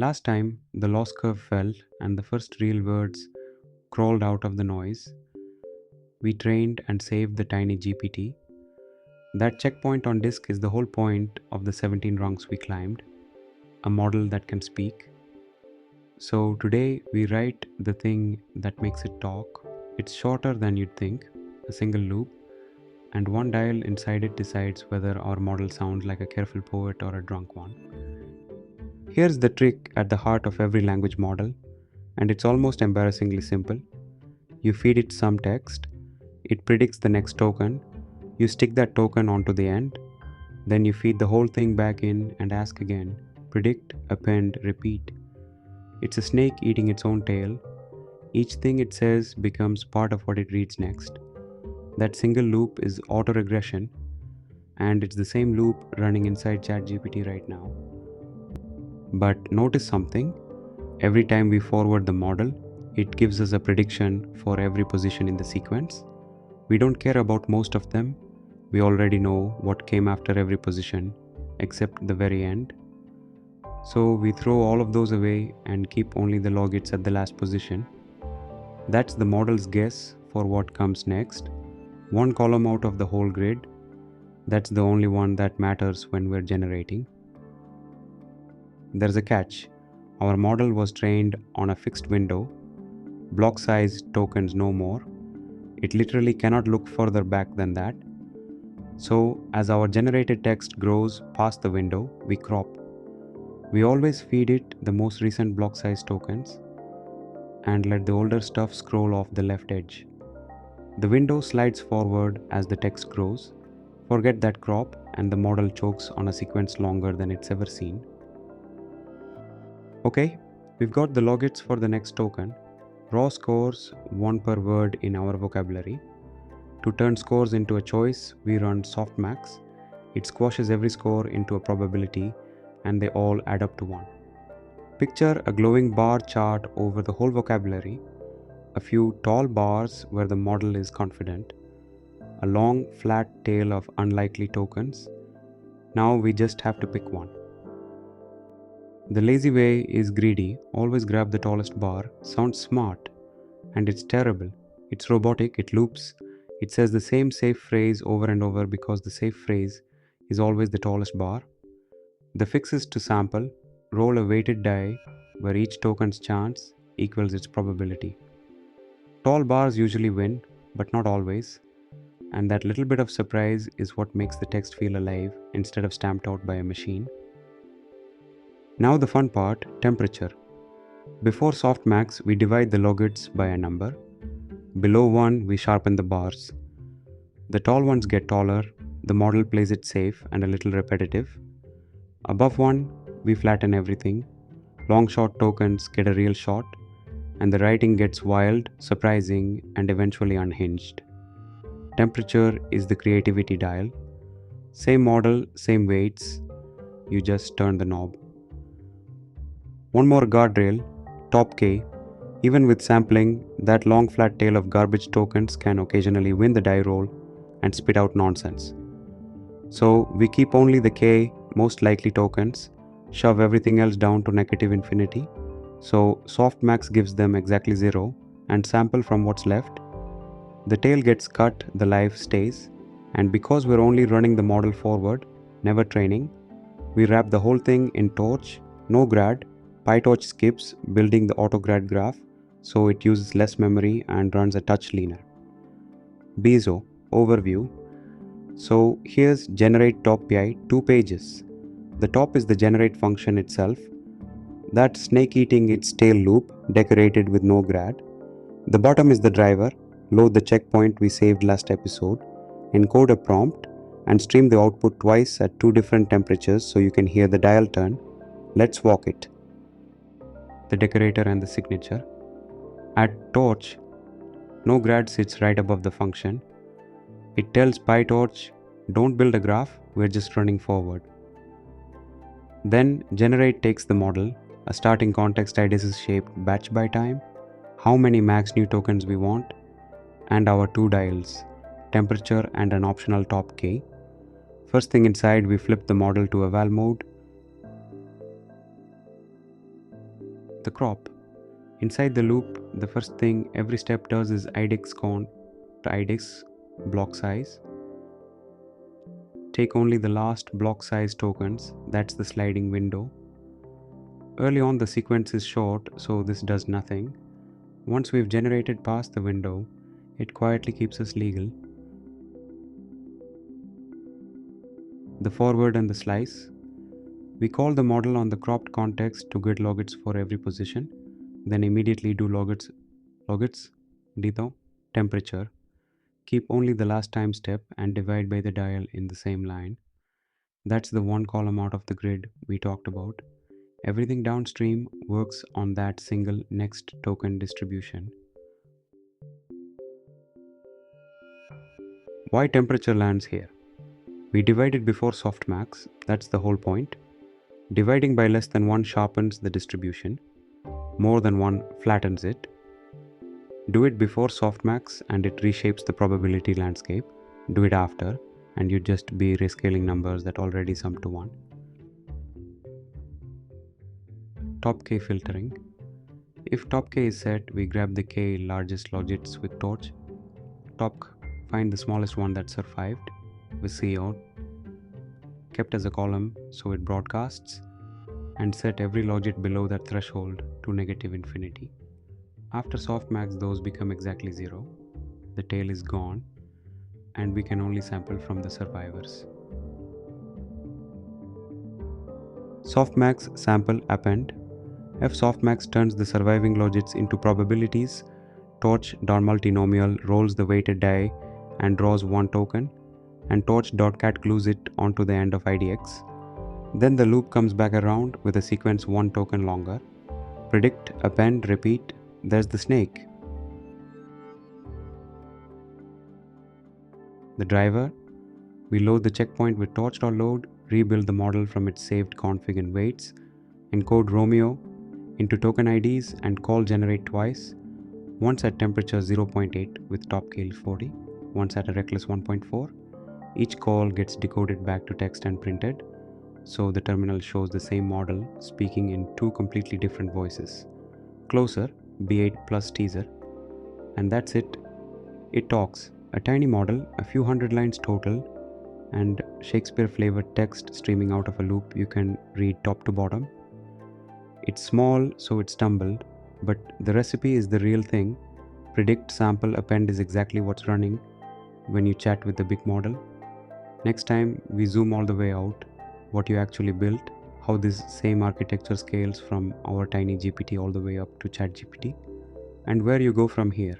Last time, the loss curve fell and the first real words crawled out of the noise. We trained and saved the tiny GPT. That checkpoint on disk is the whole point of the 17 rungs we climbed, a model that can speak. So today we write the thing that makes it talk. It's shorter than you'd think, a single loop, and one dial inside it decides whether our model sounds like a careful poet or a drunk one. Here's the trick at the heart of every language model, and it's almost embarrassingly simple. You feed it some text, it predicts the next token, you stick that token onto the end, then you feed the whole thing back in and ask again, predict, append, repeat. It's a snake eating its own tail. Each thing it says becomes part of what it reads next. That single loop is auto-regression, and it's the same loop running inside ChatGPT right now. But notice something, every time we forward the model, it gives us a prediction for every position in the sequence. We don't care about most of them, we already know what came after every position, except the very end. So we throw all of those away and keep only the logits at the last position. That's the model's guess for what comes next. One column out of the whole grid. That's the only one that matters when we're generating. There's a catch. Our model was trained on a fixed window, block size tokens no more. It literally cannot look further back than that. So as our generated text grows past the window, we crop. We always feed it the most recent block size tokens and let the older stuff scroll off the left edge. The window slides forward as the text grows. Forget that crop and the model chokes on a sequence longer than it's ever seen. Okay, we've got the logits for the next token. Raw scores, one per word in our vocabulary. To turn scores into a choice, we run softmax. It squashes every score into a probability and they all add up to 1. Picture a glowing bar chart over the whole vocabulary, a few tall bars where the model is confident, a long flat tail of unlikely tokens. Now we just have to pick one. The lazy way is greedy, always grab the tallest bar, sounds smart, and it's terrible. It's robotic, it loops, it says the same safe phrase over and over because the safe phrase is always the tallest bar. The fix is to sample, roll a weighted die where each token's chance equals its probability. Tall bars usually win, but not always, and that little bit of surprise is what makes the text feel alive instead of stamped out by a machine. Now the fun part, temperature. Before softmax, we divide the logits by a number. Below 1, we sharpen the bars. The tall ones get taller, the model plays it safe and a little repetitive. Above 1, we flatten everything. Long short tokens get a real shot, and the writing gets wild, surprising, and eventually unhinged. Temperature is the creativity dial. Same model, same weights, you just turn the knob. One more guardrail, top K. Even with sampling, that long flat tail of garbage tokens can occasionally win the die roll and spit out nonsense. So we keep only the K most likely tokens, shove everything else down to negative infinity. So softmax gives them exactly 0 and sample from what's left. The tail gets cut, the life stays, and because we're only running the model forward, never training, we wrap the whole thing in Torch, no grad. PyTorch skips building the Autograd graph, so it uses less memory and runs a touch leaner. Bezo, overview. So here's generate top PI, 2 pages. The top is the generate function itself. That's snake eating its tail loop, decorated with no grad. The bottom is the driver, load the checkpoint we saved last episode, encode a prompt, and stream the output twice at 2 different temperatures so you can hear the dial turn. Let's walk it. The decorator and the signature. At Torch, no grad sits right above the function. It tells PyTorch, don't build a graph, we're just running forward. Then generate takes the model, a starting context IDs shaped batch by time, how many max new tokens we want, and our 2 dials, temperature and an optional top K. First thing inside, we flip the model to eval mode. The crop. Inside the loop, the first thing every step does is IDEX count to IDEX block size. Take only the last block size tokens, that's the sliding window. Early on the sequence is short, so this does nothing. Once we've generated past the window, it quietly keeps us legal. The forward and the slice. We call the model on the cropped context to get logits for every position, then immediately do logits ditto temperature. Keep only the last time step and divide by the dial in the same line. That's the one column out of the grid we talked about. Everything downstream works on that single next token distribution. Why temperature lands here? We divided before softmax, that's the whole point. Dividing by less than 1 sharpens the distribution, more than 1 flattens it. Do it before softmax and it reshapes the probability landscape. Do it after and you'd just be rescaling numbers that already sum to 1. Top K filtering. If top K is set, we grab the K largest logits with torch. Find the smallest one that survived with cout, kept as a column so it broadcasts, and set every logit below that threshold to negative infinity. After softmax, those become exactly 0. The tail is gone, and we can only sample from the survivors. Softmax sample append. If softmax turns the surviving logits into probabilities, torch.multinomial rolls the weighted die and draws 1 token, and torch.cat glues it onto the end of IDX. Then the loop comes back around with a sequence 1 token longer. Predict, append, repeat. There's the snake. The driver. We load the checkpoint with torch.load, rebuild the model from its saved config and weights, encode Romeo into token IDs and call generate twice, once at temperature 0.8 with top scale 40, once at a reckless 1.4. Each call gets decoded back to text and printed, so the terminal shows the same model speaking in 2 completely different voices. Closer, B8 plus teaser, and that's it. It talks. A tiny model, a few hundred lines total, and Shakespeare-flavored text streaming out of a loop you can read top to bottom. It's small, so it stumbled, but the recipe is the real thing. Predict, sample, append is exactly what's running when you chat with the big model. Next time, we zoom all the way out, what you actually built, how this same architecture scales from our tiny GPT all the way up to ChatGPT, and where you go from here.